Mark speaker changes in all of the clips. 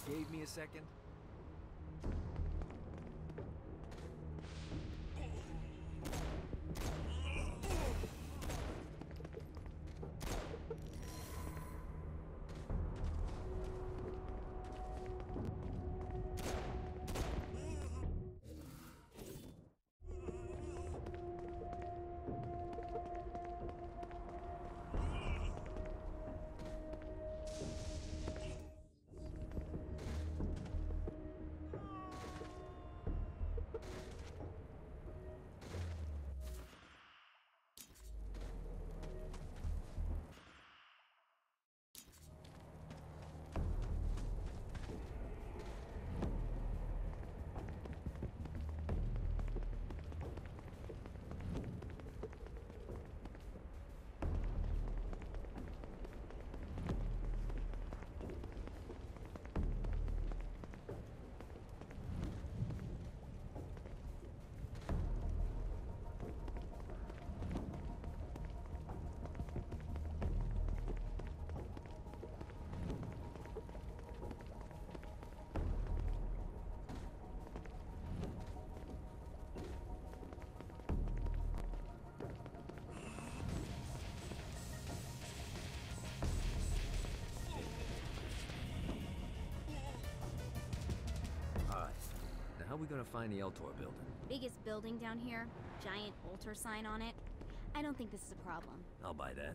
Speaker 1: gave me a second? How are we gonna find the Eltor building?
Speaker 2: Biggest building down here, giant altar sign on it. I don't think this is a problem.
Speaker 1: I'll buy that.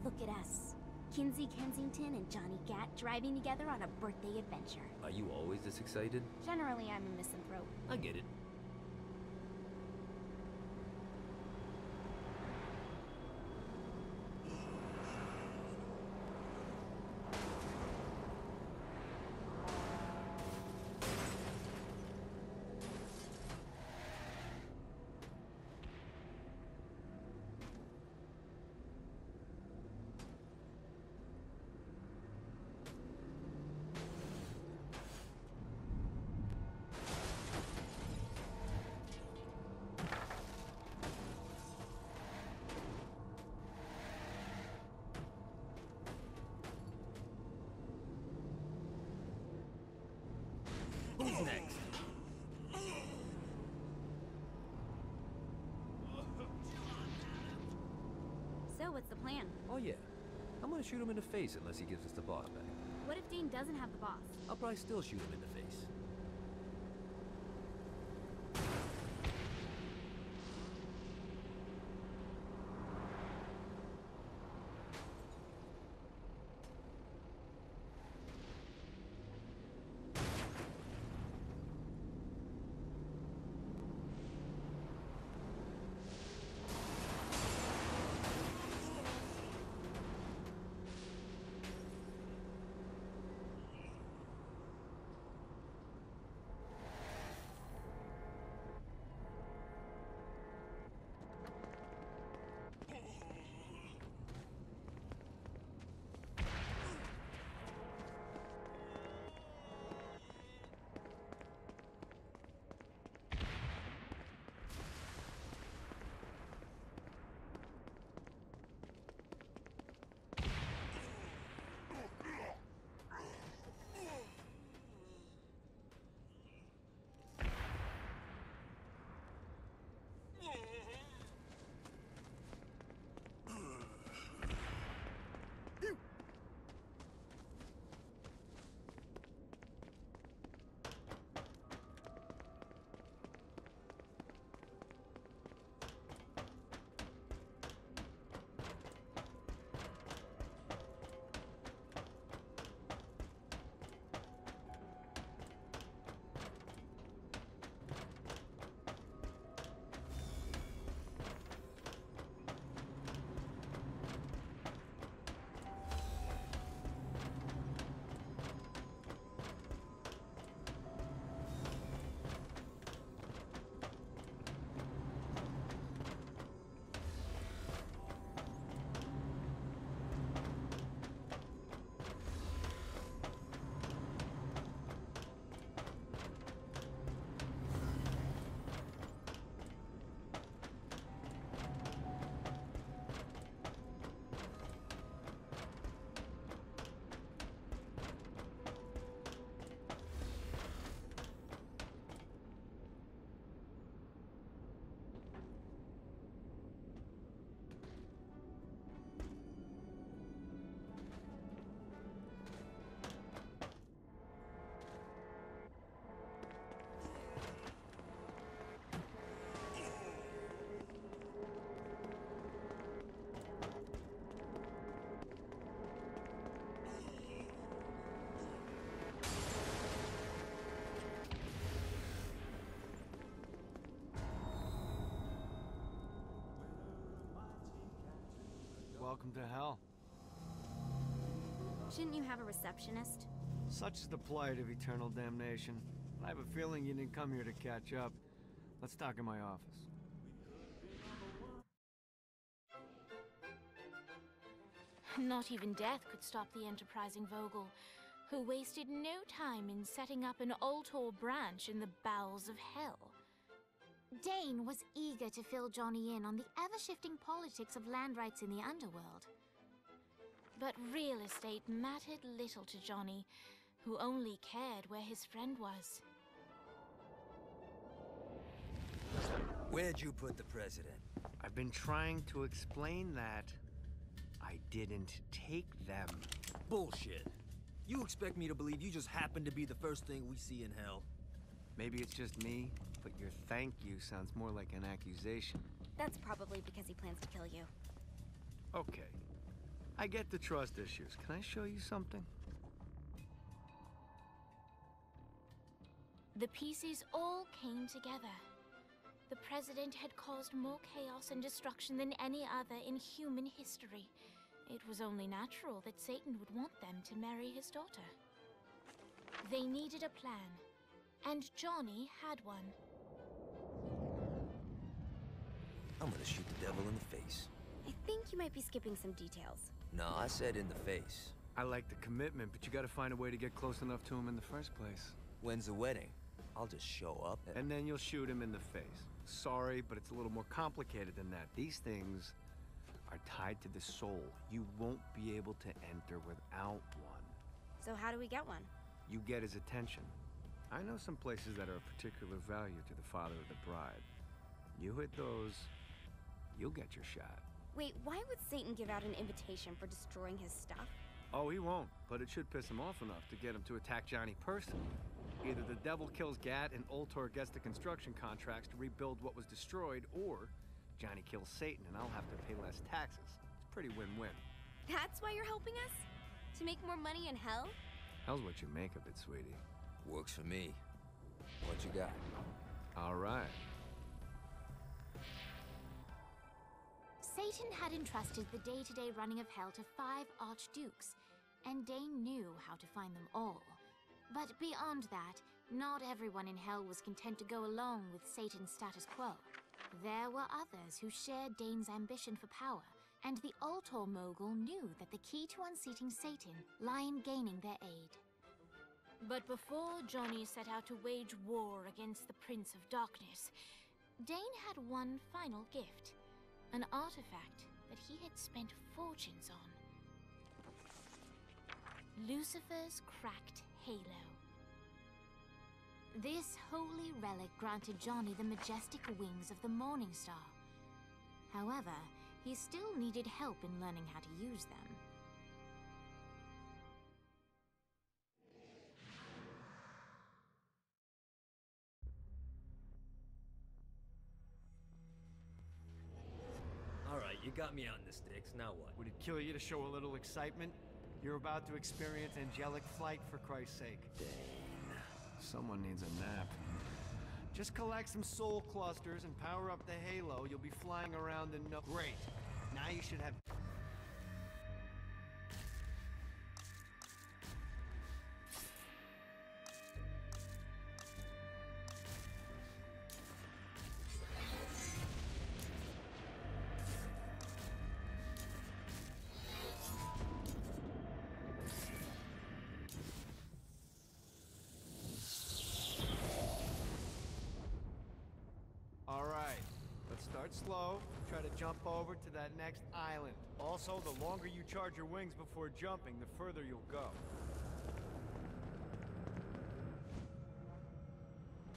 Speaker 2: Look at us. Kinsey Kensington and Johnny Gat driving together on a birthday adventure.
Speaker 1: Are you always this excited?
Speaker 2: Generally, I'm a misanthrope.
Speaker 1: I get it. Who's next?
Speaker 2: So, what's the plan?
Speaker 1: Oh yeah. I'm gonna shoot him in the face unless he gives us the boss back.
Speaker 2: What if Dean doesn't have the boss?
Speaker 1: I'll probably still shoot him in the face.
Speaker 3: Welcome to hell.
Speaker 2: Shouldn't you have a receptionist?
Speaker 3: Such is the plight of eternal damnation. I have a feeling you didn't come here to catch up. Let's talk in my office.
Speaker 4: Not even death could stop the enterprising Vogel, who wasted no time in setting up an Ultor branch in the bowels of hell.
Speaker 5: Dane was eager to fill Johnny in on the ever-shifting politics of land rights in the underworld.
Speaker 4: But real estate mattered little to Johnny, who only cared where his friend was.
Speaker 1: Where'd you put the president?
Speaker 3: I've been trying to explain that. I didn't take them.
Speaker 1: Bullshit. You expect me to believe you just happened to be the first thing we see in hell?
Speaker 3: Maybe it's just me, but your thank you sounds more like an accusation.
Speaker 2: That's probably because he plans to kill you.
Speaker 3: Okay. I get the trust issues. Can I show you something?
Speaker 4: The pieces all came together. The president had caused more chaos and destruction than any other in human history. It was only natural that Satan would want them to marry his daughter. They needed a plan, and Johnny had one.
Speaker 1: I'm gonna shoot the devil in the face.
Speaker 2: I think you might be skipping some details.
Speaker 1: No, I said in the face.
Speaker 3: I like the commitment, but you gotta find a way to get close enough to him in the first place.
Speaker 1: When's the wedding? I'll just show up
Speaker 3: and then you'll shoot him in the face. Sorry, but it's a little more complicated than that. These things are tied to the soul. You won't be able to enter without one.
Speaker 2: So how do we get one?
Speaker 3: You get his attention. I know some places that are of particular value to the father of the bride. You hit those, you'll get your shot.
Speaker 2: Wait, why would Satan give out an invitation for destroying his stuff?
Speaker 3: Oh, he won't, but it should piss him off enough to get him to attack Johnny personally. Either the devil kills Gat and Ultor gets the construction contracts to rebuild what was destroyed, or Johnny kills Satan and I'll have to pay less taxes. It's pretty win-win.
Speaker 2: That's why you're helping us? To make more money in hell?
Speaker 3: Hell's what you make of it, sweetie.
Speaker 1: Works for me. What you got?
Speaker 3: All right.
Speaker 5: Satan had entrusted the day-to-day running of hell to 5 archdukes, and Dane knew how to find them all. But beyond that, not everyone in hell was content to go along with Satan's status quo. There were others who shared Dane's ambition for power, and the Ultor mogul knew that the key to unseating Satan lay in gaining their aid.
Speaker 4: But before Johnny set out to wage war against the Prince of Darkness, Dane had one final gift. An artifact that he had spent fortunes on. Lucifer's cracked halo.
Speaker 5: This holy relic granted Johnny the majestic wings of the Morning Star. However, he still needed help in learning how to use them.
Speaker 1: Alright, you got me out in the sticks, now what?
Speaker 3: Would it kill you to show a little excitement? You're about to experience angelic flight, for Christ's sake.
Speaker 1: Dang.
Speaker 3: Someone needs a nap. Just collect some soul clusters and power up the halo. You'll be flying around in no... Great. Now you should have... Start slow, try to jump over to that next island. Also, the longer you charge your wings before jumping, the further you'll go.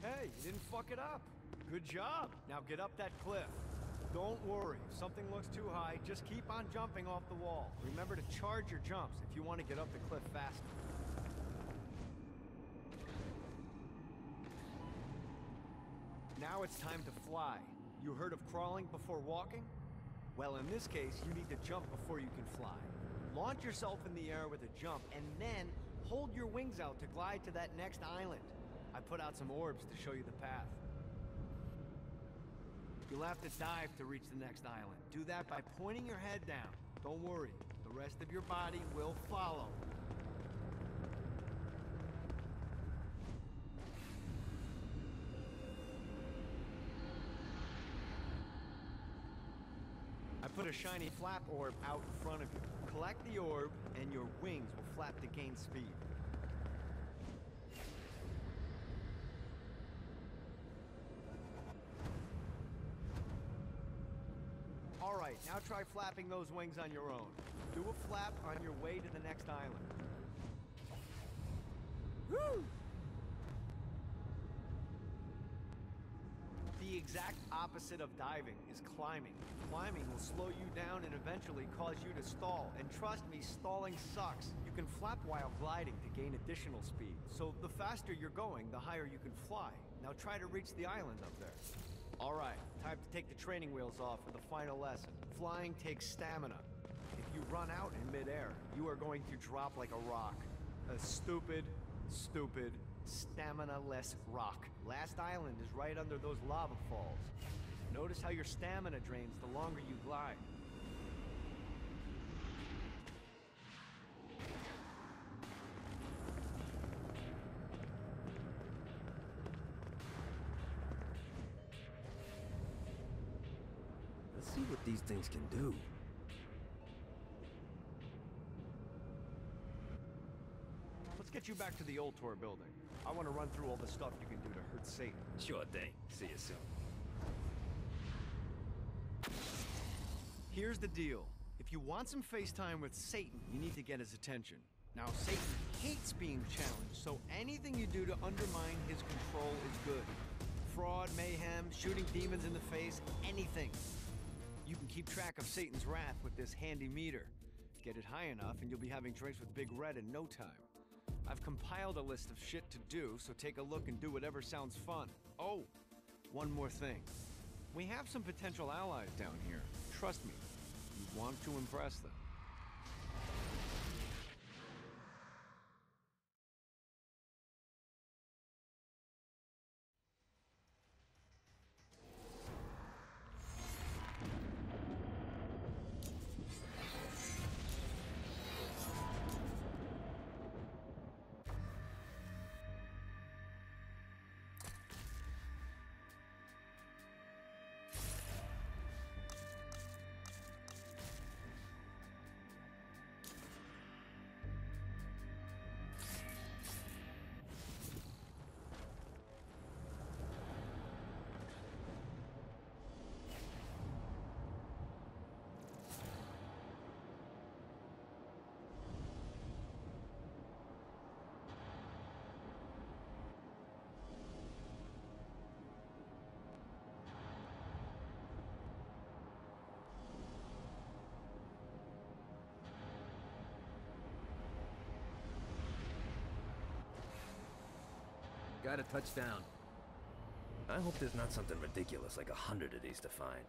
Speaker 3: Hey, you didn't fuck it up. Good job. Now get up that cliff. Don't worry, if something looks too high, just keep on jumping off the wall. Remember to charge your jumps if you want to get up the cliff faster. Now it's time to fly. You heard of crawling before walking? Well, in this case, you need to jump before you can fly. Launch yourself in the air with a jump, and then hold your wings out to glide to that next island. I put out some orbs to show you the path. You'll have to dive to reach the next island. Do that by pointing your head down. Don't worry, the rest of your body will follow. I put a shiny flap orb out in front of you. Collect the orb, and your wings will flap to gain speed. Alright, now try flapping those wings on your own. Do a flap on your way to the next island. Woo! The exact opposite of diving is climbing. Climbing will slow you down and eventually cause you to stall. And trust me, stalling sucks. You can flap while gliding to gain additional speed. So the faster you're going, the higher you can fly. Now try to reach the island up there. Alright, time to take the training wheels off for the final lesson. Flying takes stamina. If you run out in midair, you are going to drop like a rock. A stupid, stamina-less rock. Last island is right under those lava falls. Notice how your stamina drains the longer you glide.
Speaker 1: Let's see what these things can do.
Speaker 3: Let's get you back to the old tour building. I want to run through all the stuff you can do to hurt Satan.
Speaker 1: Sure thing. See you soon.
Speaker 3: Here's the deal. If you want some FaceTime with Satan, you need to get his attention. Now, Satan hates being challenged, so anything you do to undermine his control is good. Fraud, mayhem, shooting demons in the face, anything. You can keep track of Satan's wrath with this handy meter. Get it high enough and you'll be having drinks with Big Red in no time. I've compiled a list of shit to do, so take a look and do whatever sounds fun. Oh, one more thing. We have some potential allies down here. Trust me, you want to impress them.
Speaker 1: Got a touchdown. I hope there's not something ridiculous like 100 of these to find.